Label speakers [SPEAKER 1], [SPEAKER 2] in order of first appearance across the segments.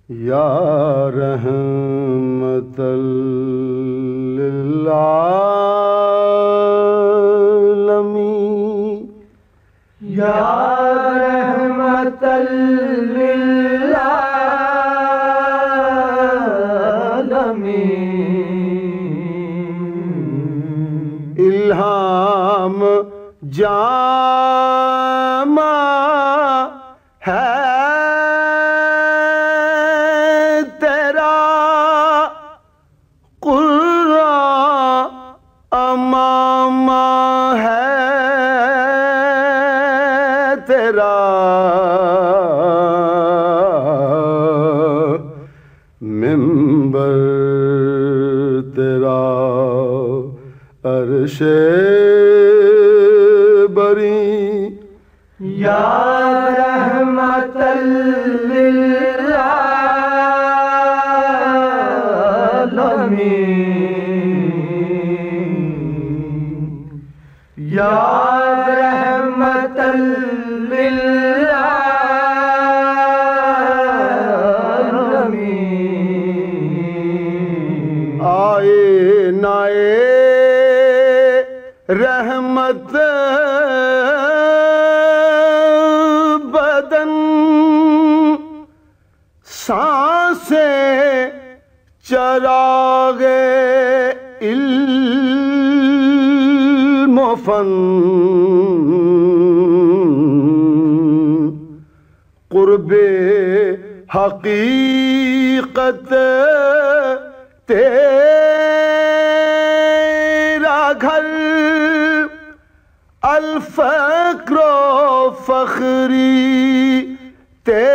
[SPEAKER 1] یا رحمت للعالمین
[SPEAKER 2] یا رحمت للعالمین
[SPEAKER 1] الہام جامع ہے تیرا قرآن امامہ ہے تیرا منبر تیرا عرش بری
[SPEAKER 2] یا رحمت للعالمین یا رحمت للعالمین
[SPEAKER 1] آئے نائے رحمت بدن سانسیں چراغ علم و فن قرب حقیقت تیرا گھر الفقر و فخری تیرا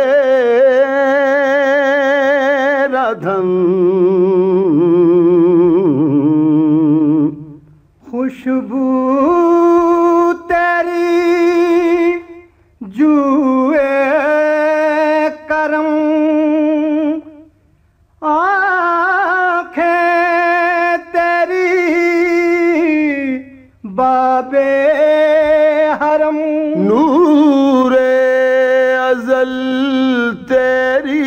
[SPEAKER 1] دھن
[SPEAKER 2] خوشبو تیری جوئے کرم آنکھیں تیری باب حرم
[SPEAKER 1] نور ازل تیری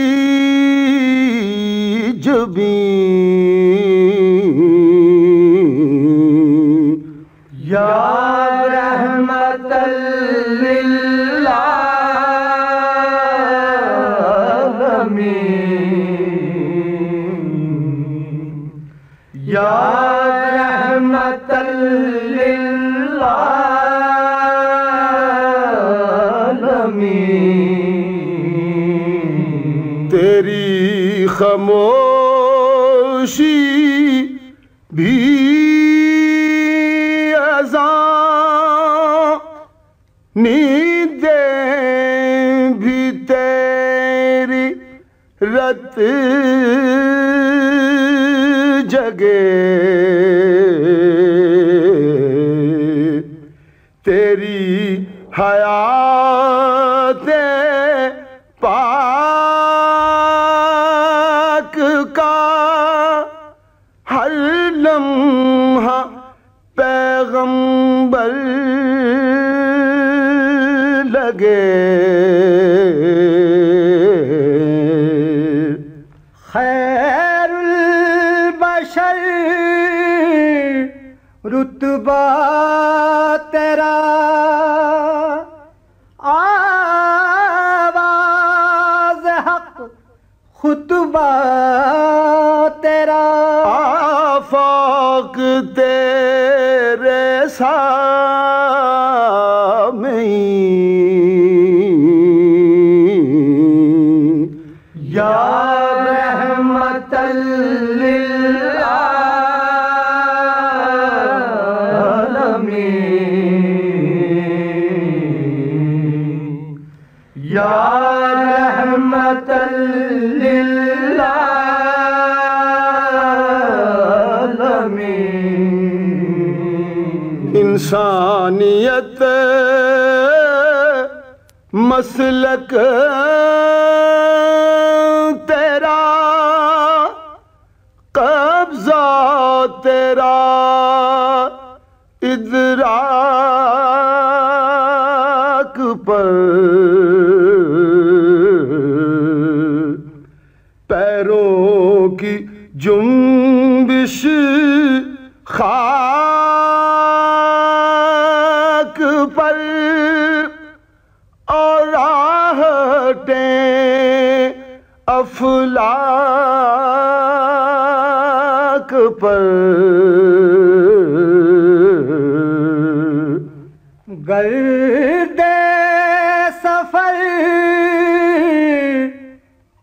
[SPEAKER 1] جبین
[SPEAKER 2] یا رحمت للعالمین یا رحمت للعالمین
[SPEAKER 1] تیری خاموشی بھی اذان نیندیں بھی تیری رت جگے تیری حیات پاک کا ہر لمحہ پیغمبر لگے
[SPEAKER 2] خیر البشر رتبہ تیرا آواز حق خطبہ تیرا
[SPEAKER 1] آفاق تیرے سامعین
[SPEAKER 2] یا رحمت للعالمین یا رحمت للعالمین
[SPEAKER 1] انسانیت مسلک تیرا قبضہ تیرا ادراک پر پیروں کی جنبش خاک پر اور راہٹیں افلاک پر
[SPEAKER 2] گرد سفر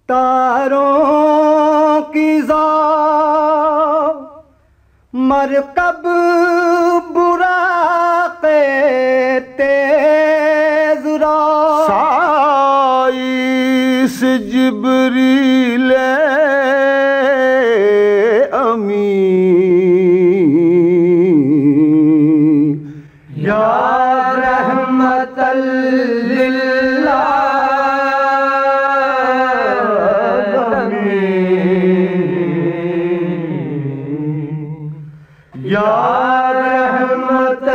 [SPEAKER 2] تاروں کی ذوق مرکب براق تیز را
[SPEAKER 1] سائس جبریل امین
[SPEAKER 2] یا رحمت للعالمین یا رحمت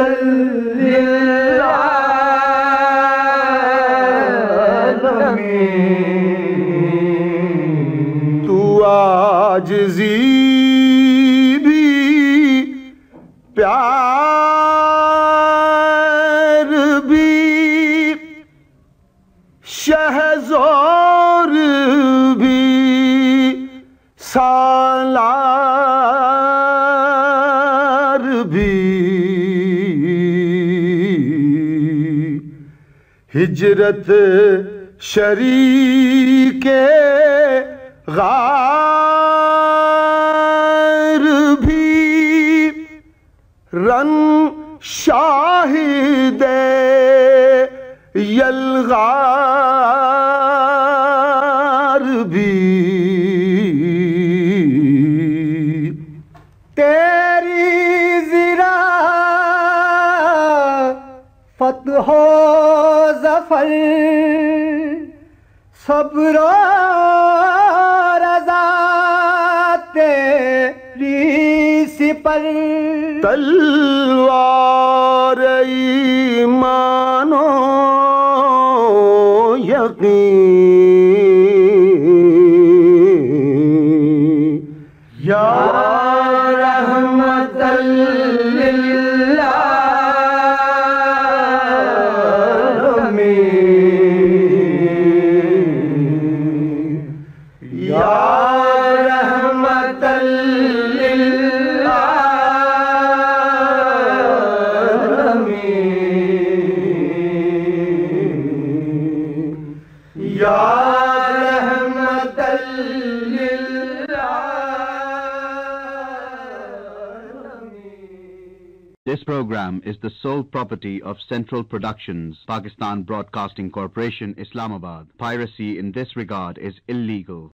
[SPEAKER 2] للعالمین
[SPEAKER 1] تو عاجزی بھی پیار بھی شہزور بھی سالار بھی ہجرت شریک غار بھی رن شاہد یلغار بھی
[SPEAKER 2] تیری زرا فتح و ظفر صبر و رضا تیری سپر
[SPEAKER 1] تلوار ایمان و یقین
[SPEAKER 2] یا رحمت للعالمین یا رحمت للعالمین یا رحمت للعالمین.
[SPEAKER 3] This program is the sole property of Central Productions, Pakistan Broadcasting Corporation, Islamabad. Piracy in this regard is illegal.